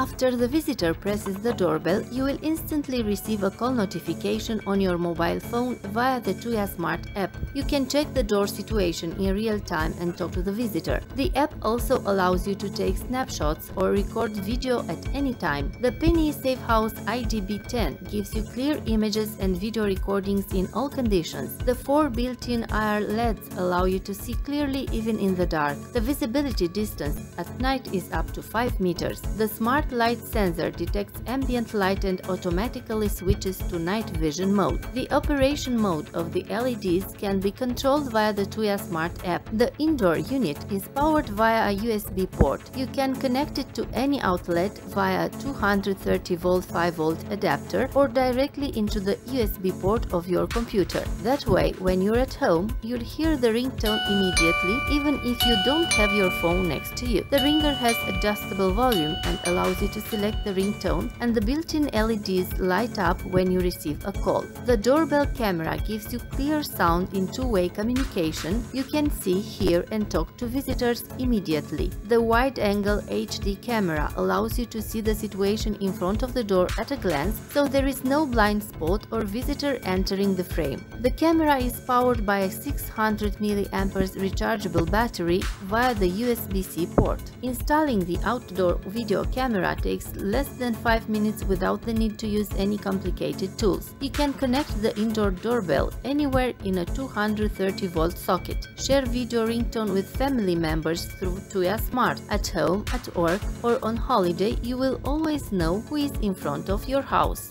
After the visitor presses the doorbell, you will instantly receive a call notification on your mobile phone via the Tuya Smart-App. You can check the door situation in real time and talk to the visitor. The app also allows you to take snapshots or record video at any time. The PNI Safe House IDB10 gives you clear images and video recordings in all conditions. The 4 built-in IR LEDs allow you to see clearly even in the dark. The visibility distance at night is up to 5 meters. The smart light sensor detects ambient light and automatically switches to night vision mode. The operation mode of the LEDs can be controlled via the Tuya Smart-App. The indoor unit is powered via a USB port. You can connect it to any outlet via a 230V 5V adapter or directly into the USB port of your computer. That way, when you're at home, you'll hear the ringtone immediately, even if you don't have your phone next to you. The ringer has adjustable volume and allows you to select the ringtone, and the built-in LEDs light up when you receive a call. The doorbell camera gives you clear sound in two-way communication. You can see, hear and talk to visitors immediately. The wide-angle HD camera allows you to see the situation in front of the door at a glance, so there is no blind spot or visitor entering the frame. The camera is powered by a 600 mAh rechargeable battery via the USB-C port. Installing the outdoor video camera takes less than 5 minutes without the need to use any complicated tools. You can connect the indoor doorbell anywhere in a 230V socket. Share video ringtone with family members through Tuya Smart. At home, at work or on holiday, you will always know who is in front of your house.